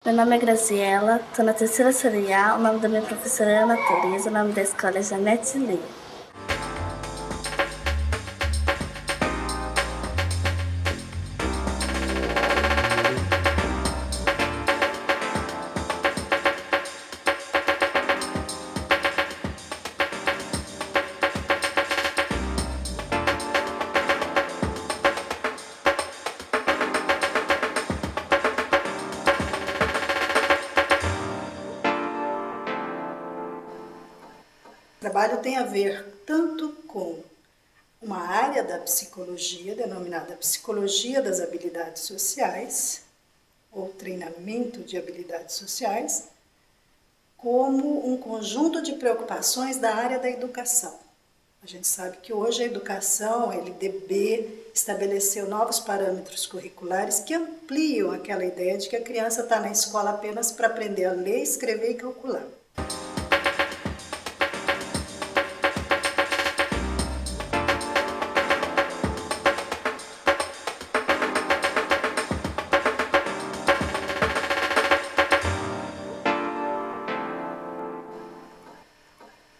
Meu nome é Graziela, estou na terceira série A, o nome da minha professora é Ana Teresa, o nome da escola é Janete Lee. O trabalho tem a ver tanto com uma área da psicologia, denominada Psicologia das Habilidades Sociais, ou treinamento de habilidades sociais, como um conjunto de preocupações da área da educação. A gente sabe que hoje a educação, a LDB, estabeleceu novos parâmetros curriculares que ampliam aquela ideia de que a criança está na escola apenas para aprender a ler, escrever e calcular.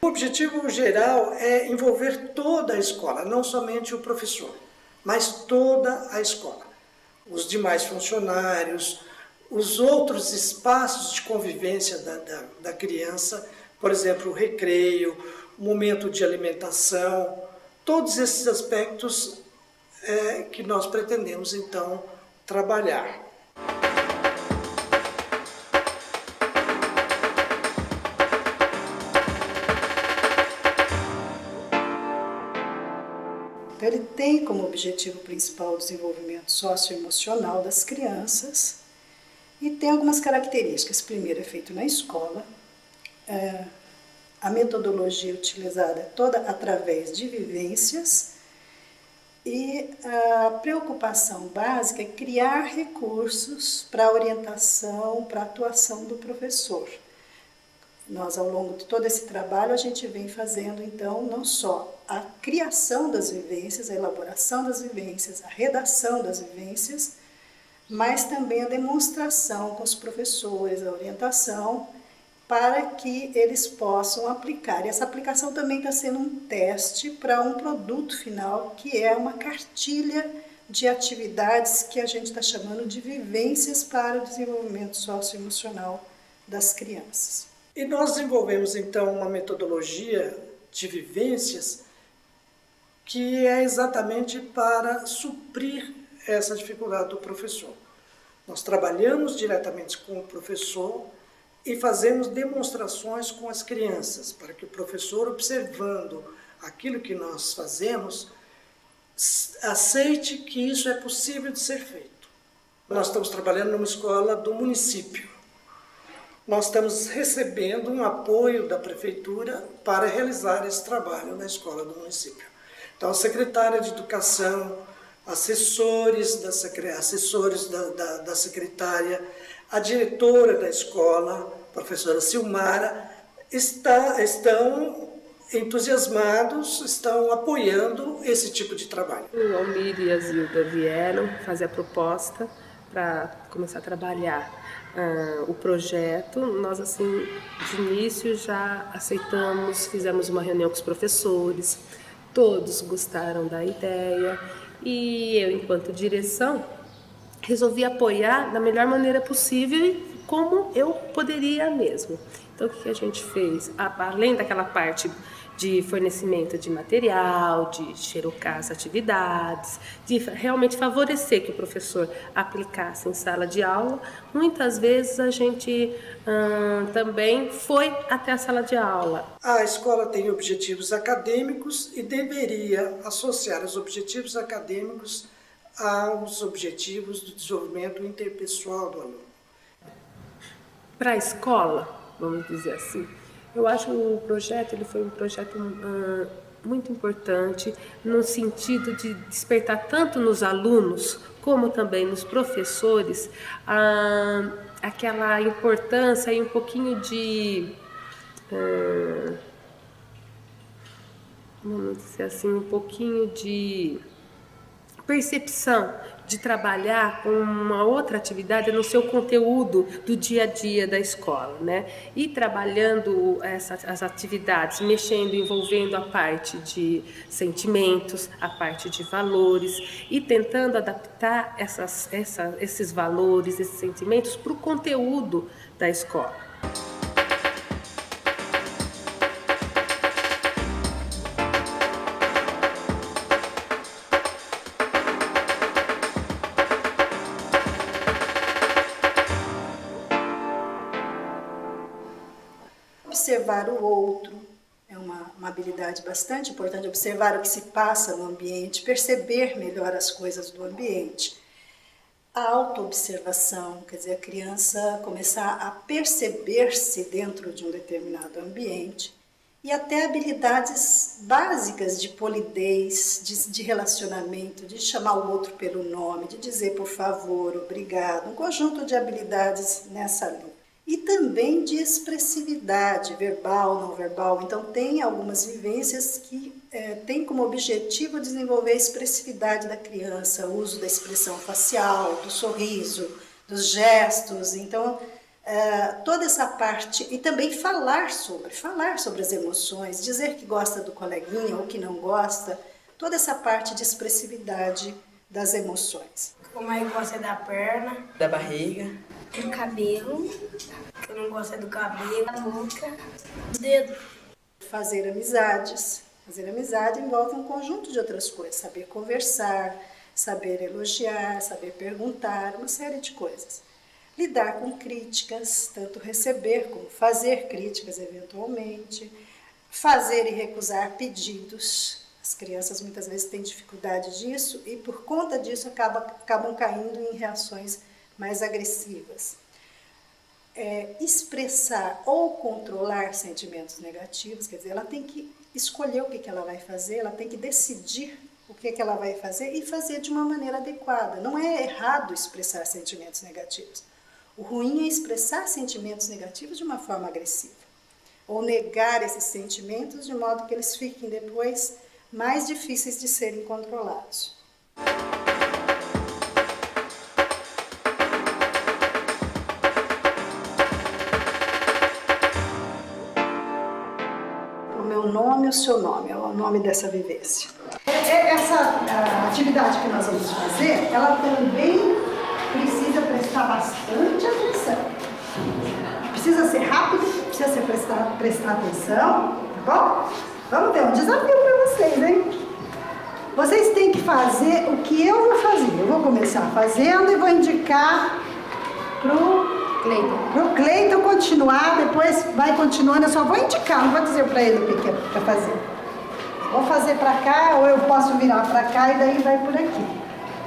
O objetivo geral é envolver toda a escola, não somente o professor, mas toda a escola. Os demais funcionários, os outros espaços de convivência da criança, por exemplo, o recreio, o momento de alimentação, todos esses aspectos que nós pretendemos, então, trabalhar. Então, ele tem como objetivo principal o desenvolvimento socioemocional das crianças e tem algumas características. Primeiro, é feito na escola, a metodologia utilizada é toda através de vivências e a preocupação básica é criar recursos para a orientação, para a atuação do professor. Nós, ao longo de todo esse trabalho, a gente vem fazendo, então, não só a criação das vivências, a elaboração das vivências, a redação das vivências, mas também a demonstração com os professores, a orientação, para que eles possam aplicar. E essa aplicação também está sendo um teste para um produto final, que é uma cartilha de atividades que a gente está chamando de vivências para o desenvolvimento socioemocional das crianças. E nós desenvolvemos, então, uma metodologia de vivências que é exatamente para suprir essa dificuldade do professor. Nós trabalhamos diretamente com o professor e fazemos demonstrações com as crianças, para que o professor, observando aquilo que nós fazemos, aceite que isso é possível de ser feito. Nós estamos trabalhando numa escola do município. Nós estamos recebendo um apoio da prefeitura para realizar esse trabalho na escola do município. Então, a secretária de Educação, assessores da secretária, a diretora da escola, a professora Silmara, estão entusiasmados, estão apoiando esse tipo de trabalho. O Almir e a Zilda vieram fazer a proposta para começar a trabalhar o projeto. Nós, assim, de início já aceitamos, fizemos uma reunião com os professores, todos gostaram da ideia e eu, enquanto direção, resolvi apoiar da melhor maneira possível e como eu poderia mesmo. Então, o que a gente fez? Além daquela parte de fornecimento de material, de xerocar as atividades, de realmente favorecer que o professor aplicasse em sala de aula, muitas vezes a gente também foi até a sala de aula. A escola tem objetivos acadêmicos e deveria associar os objetivos acadêmicos aos objetivos do desenvolvimento interpessoal do aluno. Para a escola, vamos dizer assim, eu acho que o projeto foi um projeto muito importante no sentido de despertar tanto nos alunos como também nos professores aquela importância e um pouquinho de, vamos dizer assim, um pouquinho de percepção de trabalhar com uma outra atividade no seu conteúdo do dia a dia da escola, né? E trabalhando as atividades, mexendo, envolvendo a parte de sentimentos, a parte de valores e tentando adaptar esses valores, esses sentimentos para o conteúdo da escola. Observar o outro é uma habilidade bastante importante, observar o que se passa no ambiente, perceber melhor as coisas do ambiente. A autoobservação, quer dizer, a criança começar a perceber-se dentro de um determinado ambiente, e até habilidades básicas de polidez, de relacionamento, de chamar o outro pelo nome, de dizer por favor, obrigado, um conjunto de habilidades nessa linha. E também de expressividade, verbal, não verbal. Então, tem algumas vivências que têm como objetivo desenvolver a expressividade da criança, o uso da expressão facial, do sorriso, dos gestos. Então, toda essa parte, e também falar sobre as emoções, dizer que gosta do coleguinha ou que não gosta, toda essa parte de expressividade das emoções. Como é que gosta da perna, da barriga, do cabelo, que eu não gosto é do cabelo, da boca, do dedo. Fazer amizades. Fazer amizade envolve um conjunto de outras coisas, saber conversar, saber elogiar, saber perguntar, uma série de coisas. Lidar com críticas, tanto receber como fazer críticas eventualmente, fazer e recusar pedidos. As crianças muitas vezes têm dificuldade disso e por conta disso acabam caindo em reações mais agressivas. Expressar ou controlar sentimentos negativos, quer dizer, ela tem que escolher o que ela vai fazer, ela tem que decidir o que ela vai fazer e fazer de uma maneira adequada. Não é errado expressar sentimentos negativos. O ruim é expressar sentimentos negativos de uma forma agressiva ou negar esses sentimentos de modo que eles fiquem depois mais difíceis de serem controlados. O meu nome e o seu nome é o nome dessa vivência. Essa atividade que nós vamos fazer, ela também precisa prestar bastante atenção. Precisa ser rápido, precisa prestar atenção, tá bom? Vamos ter um desafio para vocês, hein? Vocês têm que fazer o que eu vou fazer. Eu vou começar fazendo e vou indicar pro Cleiton continuar, depois vai continuando. Eu só vou indicar, não vou dizer para ele o que é para fazer. Vou fazer para cá ou eu posso virar para cá e daí vai por aqui.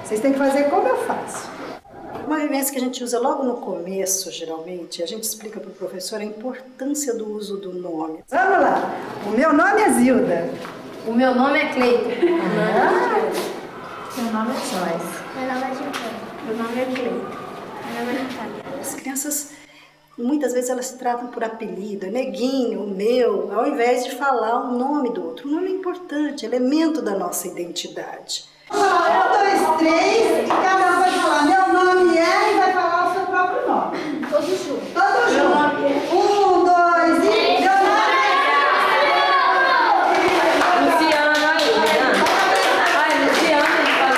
Vocês têm que fazer como eu faço. Uma vivência que a gente usa logo no começo, geralmente, a gente explica para o professor a importância do uso do nome. Vamos lá! O meu nome é Zilda. O meu nome é Cleiton. Meu nome é Joyce. Meu nome é Giovanna. Meu nome é Cleiton. Meu nome é Natália. As crianças, muitas vezes, elas se tratam por apelido, neguinho, meu, ao invés de falar o nome do outro. O nome é importante, elemento da nossa identidade. 1, 2, 3, e cada um vai falar meu nome é e vai falar o seu próprio nome. Todos juntos. Todos juntos. 1, 2 e meu nome é... Luciano aí, ai, Luciano, ele falou.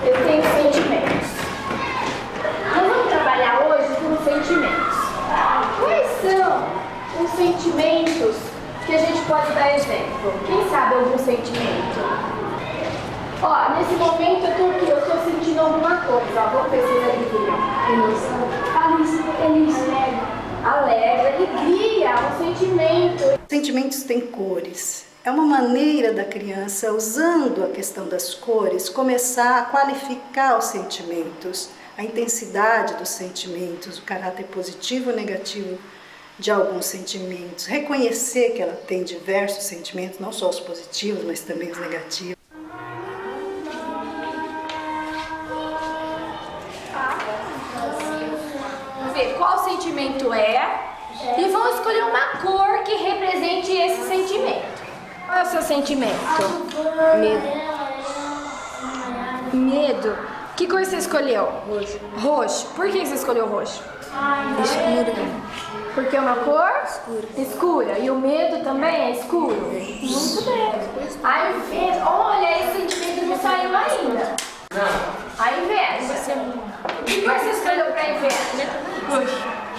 Eu tenho sentimentos. Nós vamos trabalhar hoje com os sentimentos. Quais são os sentimentos que a gente pode dar exemplo? Quem sabe algum sentimento? Ó, nesse momento eu tô sentindo alguma coisa. Ó, vamos ver se vocês adivinham. Feliz. Alegre, alegria, um sentimento. Sentimentos têm cores. É uma maneira da criança, usando a questão das cores, começar a qualificar os sentimentos, a intensidade dos sentimentos, o caráter positivo ou negativo de alguns sentimentos. Reconhecer que ela tem diversos sentimentos, não só os positivos, mas também os negativos. sentimento é e vão escolher uma cor que represente esse sentimento. Qual é o seu sentimento? Medo. Que cor você escolheu? Roxo. Roxo. Por que você escolheu roxo? Escuro. Porque é uma cor? Escura. E o medo também é escuro? Muito bem. A inveja. Olha, esse sentimento não saiu ainda. A inveja. Que cor você escolheu pra inveja?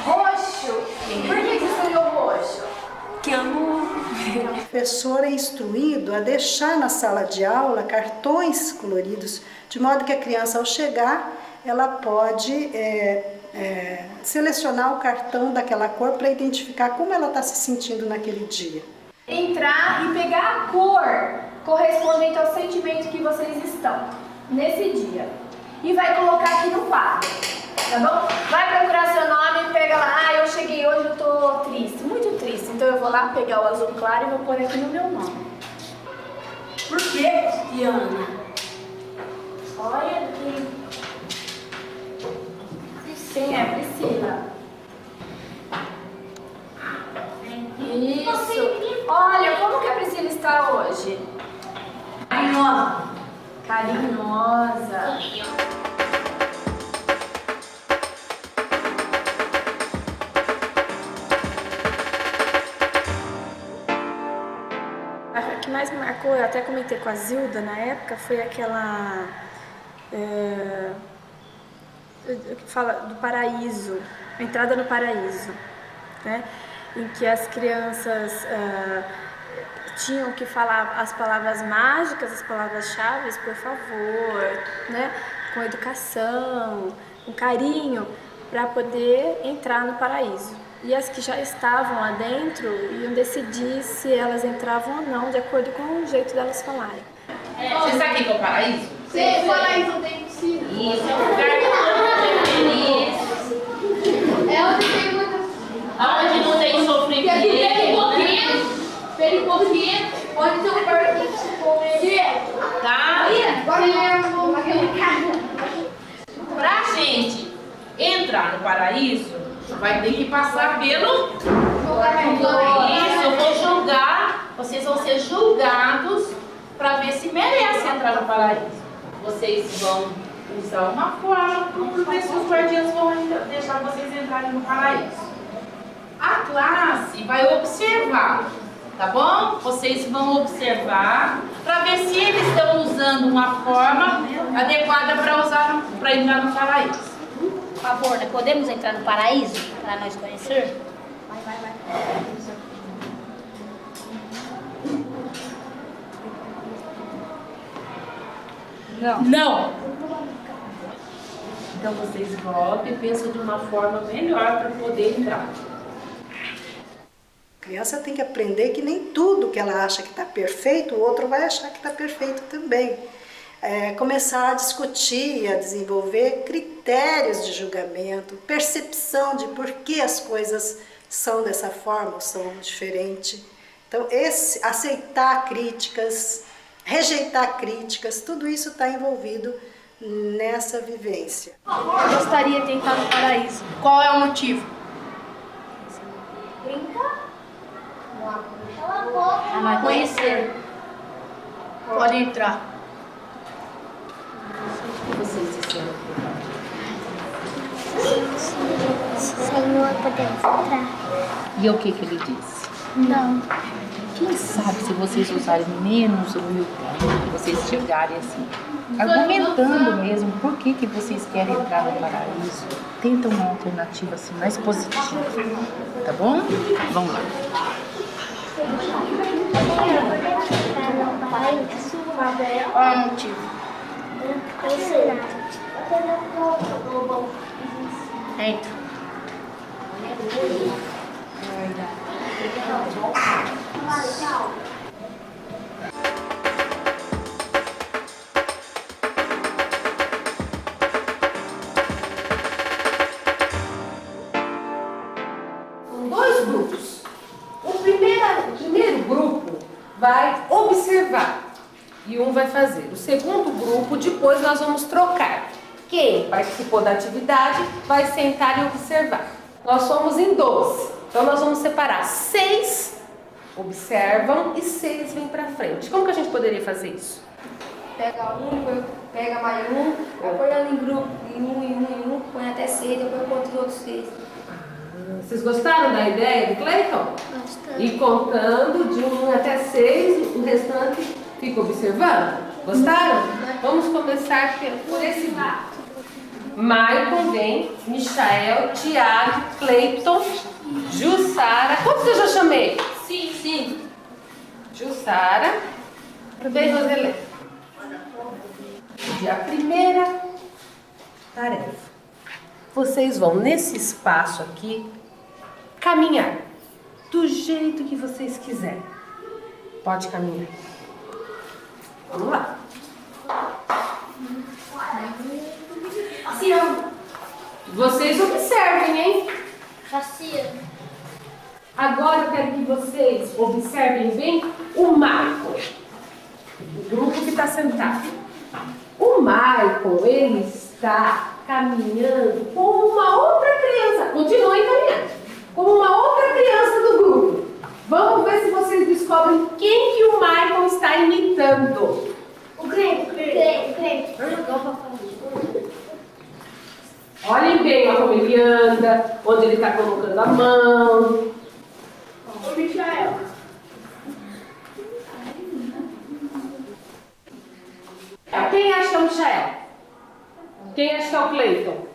Roxo. Por que você escolheu roxo? Que amo. O professor é instruído a deixar na sala de aula cartões coloridos, de modo que a criança, ao chegar, ela pode selecionar o cartão daquela cor para identificar como ela está se sentindo naquele dia. Entrar e pegar a cor correspondente ao sentimento que vocês estão nesse dia. E vai colocar aqui no quadro, tá bom? Vai procurar seu nome e pega lá, eu cheguei hoje, eu tô triste, muito triste. Então eu vou lá pegar o azul claro e vou pôr aqui no meu nome. Por quê, Diana? Olha aqui. Quem é? Priscila. Isso. Olha, como que a Priscila está hoje? Carinhosa. Carinhosa. A que mais me marcou, eu até comentei com a Zilda na época, foi aquela que fala do paraíso, a entrada no paraíso, né? Em que as crianças tinham que falar as palavras mágicas, as palavras-chave, por favor, né? Com educação, com carinho, para poder entrar no paraíso. E as que já estavam lá dentro iam decidir se elas entravam ou não, de acordo com o jeito delas falarem. Você sabe o que é o paraíso? Sim, o paraíso não tem piscina. Isso, é um lugar que todo mundo feliz. É onde tem muita... Onde não tem sofrimento. Aqui tem pouquinho, onde tem um parquinho que se come. Tá? Agora Pra gente entrar no paraíso, vai ter que passar pelo... Isso, eu vou julgar, vocês vão ser julgados para ver se merece entrar no paraíso. Vocês vão usar uma forma para ver se os guardiãs vão deixar vocês entrarem no paraíso. A classe vai observar, tá bom? Vocês vão observar para ver se eles estão usando uma forma adequada para entrar no paraíso. Por favor, né? Podemos entrar no paraíso para nós conhecer? Vai. Não! Então vocês voltam e pensam de uma forma melhor para poder entrar. A criança tem que aprender que nem tudo que ela acha que está perfeito, o outro vai achar que está perfeito também. Começar a discutir, a desenvolver critérios de julgamento, percepção de por que as coisas são dessa forma ou são diferentes. Então, aceitar críticas, rejeitar críticas, tudo isso está envolvido nessa vivência. Eu gostaria de entrar no paraíso. Qual é o motivo? Para conhecer. Pode entrar. O que vocês disseram? Senhor, podemos entrar? E o que ele disse? Não. Quem sabe se vocês usarem menos humildade, vocês chegarem assim, argumentando mesmo por que vocês querem entrar no paraíso, tenta uma alternativa assim mais positiva, tá bom? Vamos lá. Qual é o motivo? Entra. Dois grupos. O primeiro grupo vai observar e um vai fazer. O segundo grupo, depois nós vamos trocar. Quem participou da atividade vai sentar e observar. Nós somos em 12. Então nós vamos separar 6 observam e 6 vêm para frente. Como que a gente poderia fazer isso? Pega um, pega mais um, põe ela em grupo, em um, põe até 6, depois conta os outros 6. Vocês gostaram da ideia do Cleiton? Gostei. E contando de 1 até 6, o restante fica observando? Gostaram? Vamos começar por esse grupo. Maicon vem, Michael, Tiago, Cleiton, Jussara. Quantos eu já chamei? Sim. Jussara. Bem, Roselê. E a primeira tarefa. Vocês vão nesse espaço aqui caminhar do jeito que vocês quiserem. Pode caminhar. Vamos lá. Assim não. Vocês observem, hein? Assim. Agora eu quero que vocês observem bem o Maicon, o grupo que está sentado. O Maicon, ele está caminhando como uma outra criança. Continuem caminhando. Como uma outra criança do grupo. Vamos ver se vocês descobrem quem que o Maicon está imitando. O Cleiton. Olhem bem ó, como ele anda, onde ele está colocando a mão. O Michael. Quem acha que é o Michael? Quem acha que é o Cleiton?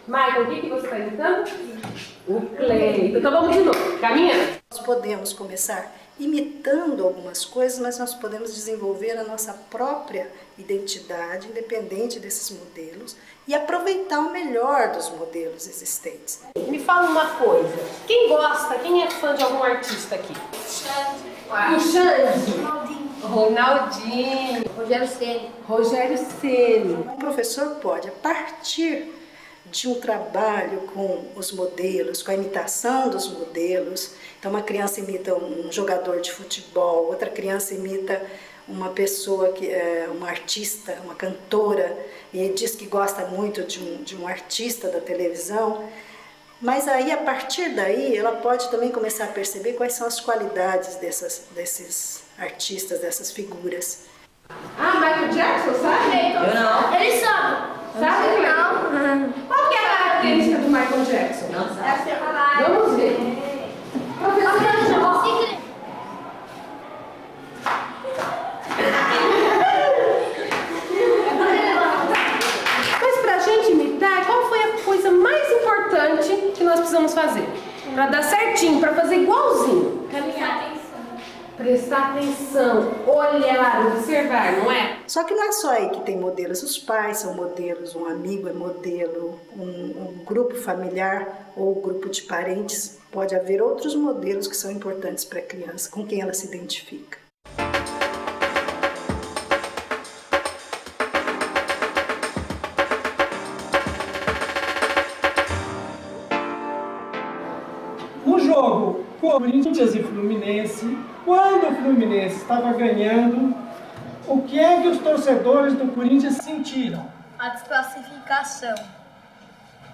Michael, o que você está imitando? O Cleiton. Então vamos de novo, caminhando. Nós podemos começar imitando algumas coisas, mas nós podemos desenvolver a nossa própria identidade, independente desses modelos, e aproveitar o melhor dos modelos existentes. Me fala uma coisa, quem é fã de algum artista aqui? O Xande. Ronaldinho. Rogério Ceni. O professor pode, a partir de um trabalho com os modelos, com a imitação dos modelos. Então, uma criança imita um jogador de futebol, outra criança imita uma pessoa que é uma artista, uma cantora, e diz que gosta muito de um artista da televisão. Mas aí, a partir daí, ela pode também começar a perceber quais são as qualidades desses artistas, dessas figuras. Ah, Michael Jackson, sabe? Eu não. Ele sabe. Sabe, Cleiton? Qual que é a característica do Michael Jackson? Não sabe. Vamos ver. Mas pra gente imitar, qual foi a coisa mais importante que nós precisamos fazer? Pra dar certinho, pra fazer igualzinho. Prestar atenção, olhar, observar, não é? Só que não é só aí que tem modelos. Os pais são modelos, um amigo é modelo, um grupo familiar ou grupo de parentes. Pode haver outros modelos que são importantes para a criança, com quem ela se identifica. No jogo Corinthians e Fluminense, quando o Fluminense estava ganhando, o que é que os torcedores do Corinthians sentiram? A desclassificação.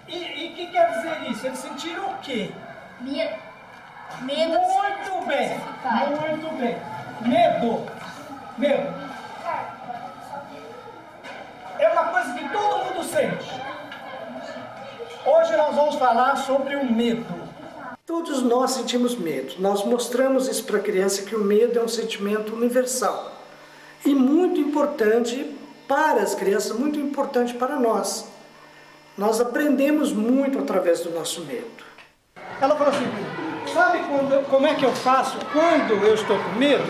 E o que quer dizer isso? Eles sentiram o quê? Medo. Muito bem, muito bem. Medo. É uma coisa que todo mundo sente. Hoje nós vamos falar sobre o medo. Todos nós sentimos medo. Nós mostramos isso para a criança, que o medo é um sentimento universal e muito importante para as crianças, muito importante para nós. Nós aprendemos muito através do nosso medo. Ela falou assim, sabe como é que eu faço quando eu estou com medo?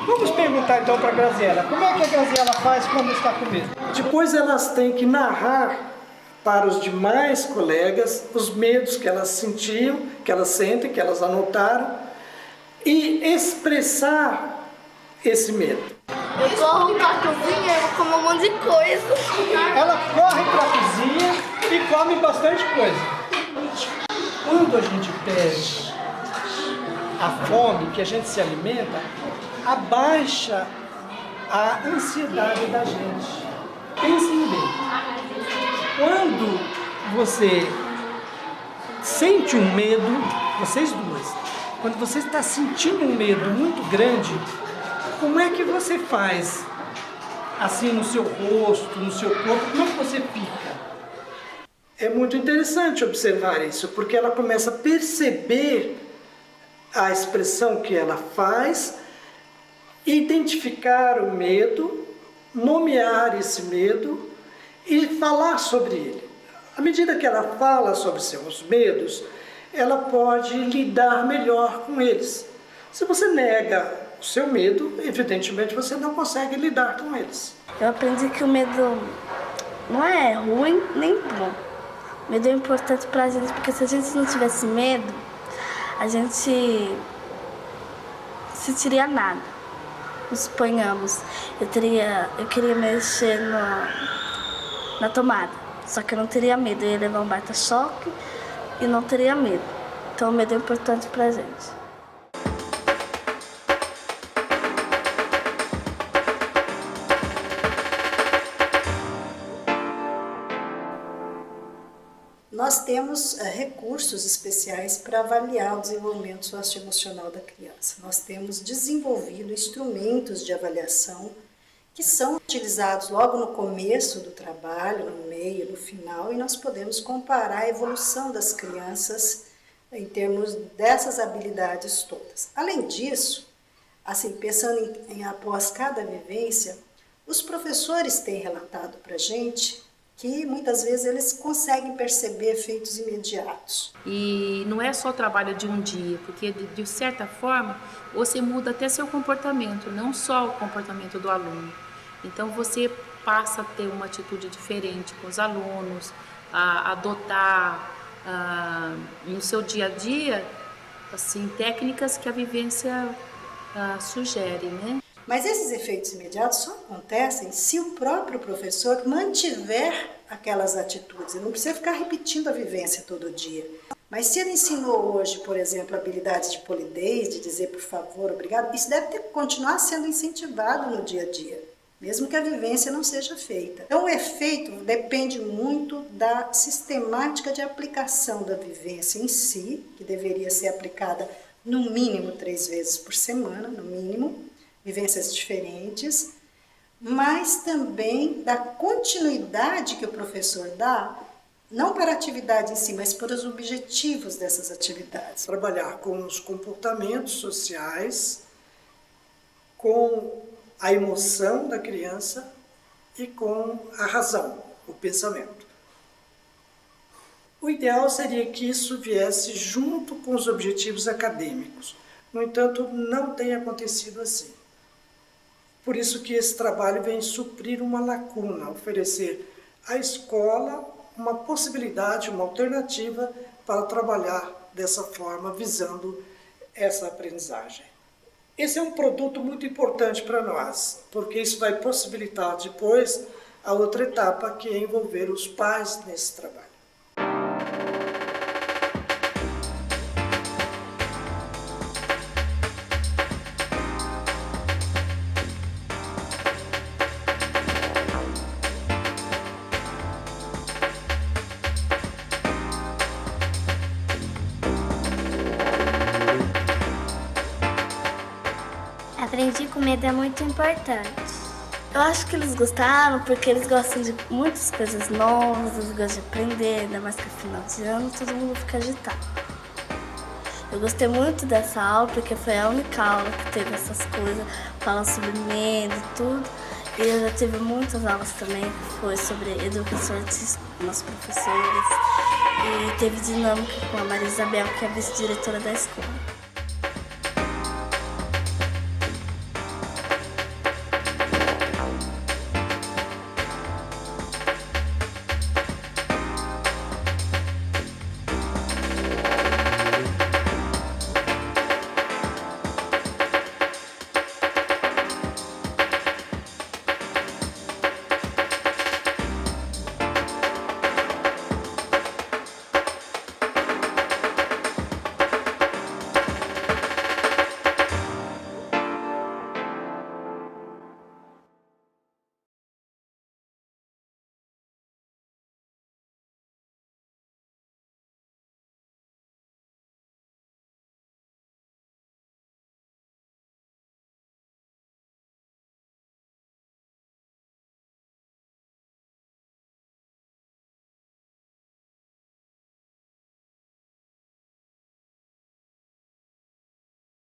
Vamos perguntar então para a Graziela, como é que a Graziela faz quando está com medo? Depois elas têm que narrar para os demais colegas os medos que elas sentiam, que elas sentem, que elas anotaram, e expressar esse medo. Eu corro pra cozinha e vou comer um monte de coisa. Ela corre para a cozinha e come bastante coisa. Quando a gente perde a fome, que a gente se alimenta, abaixa a ansiedade da gente. Pensem bem. Quando você sente um medo, vocês duas, quando você está sentindo um medo muito grande, como é que você faz? Assim, no seu rosto, no seu corpo, como é que você fica? É muito interessante observar isso, porque ela começa a perceber a expressão que ela faz, identificar o medo, nomear esse medo e falar sobre ele. À medida que ela fala sobre seus medos, ela pode lidar melhor com eles. Se você nega o seu medo, evidentemente você não consegue lidar com eles. Eu aprendi que o medo não é ruim nem bom. O medo é importante pra gente, porque se a gente não tivesse medo, a gente sentiria nada. Suponhamos, eu queria mexer na tomada, só que eu não teria medo, eu ia levar um baita choque e não teria medo. Então o medo é importante pra gente. Nós temos recursos especiais para avaliar o desenvolvimento socioemocional da criança. Nós temos desenvolvido instrumentos de avaliação que são utilizados logo no começo do trabalho, no meio, no final, e nós podemos comparar a evolução das crianças em termos dessas habilidades todas. Além disso, assim, pensando após cada vivência, os professores têm relatado para a gente que muitas vezes eles conseguem perceber efeitos imediatos. E não é só trabalho de um dia, porque de certa forma você muda até seu comportamento, não só o comportamento do aluno. Então você passa a ter uma atitude diferente com os alunos, a adotar no seu dia a dia assim, técnicas que a vivência sugere, né? Mas esses efeitos imediatos só acontecem se o próprio professor mantiver aquelas atitudes. Ele não precisa ficar repetindo a vivência todo dia. Mas se ele ensinou hoje, por exemplo, habilidades de polidez, de dizer por favor, obrigado, isso deve continuar sendo incentivado no dia a dia, mesmo que a vivência não seja feita. Então o efeito depende muito da sistemática de aplicação da vivência em si, que deveria ser aplicada no mínimo 3 vezes por semana, no mínimo, vivências diferentes, mas também da continuidade que o professor dá, não para a atividade em si, mas para os objetivos dessas atividades. Trabalhar com os comportamentos sociais, com a emoção da criança e com a razão, o pensamento. O ideal seria que isso viesse junto com os objetivos acadêmicos. No entanto, não tem acontecido assim. Por isso que esse trabalho vem suprir uma lacuna, oferecer à escola uma possibilidade, uma alternativa para trabalhar dessa forma, visando essa aprendizagem. Esse é um produto muito importante para nós, porque isso vai possibilitar depois a outra etapa, que é envolver os pais nesse trabalho. Aprendi que o medo é muito importante. Eu acho que eles gostaram porque eles gostam de muitas coisas novas, eles gostam de aprender, ainda mais que no final de ano todo mundo fica agitado. Eu gostei muito dessa aula porque foi a única aula que teve essas coisas, falando sobre medo e tudo. E eu já tive muitas aulas também que foi sobre educação artística com nossos professores. E teve dinâmica com a Maria Isabel, que é a vice-diretora da escola.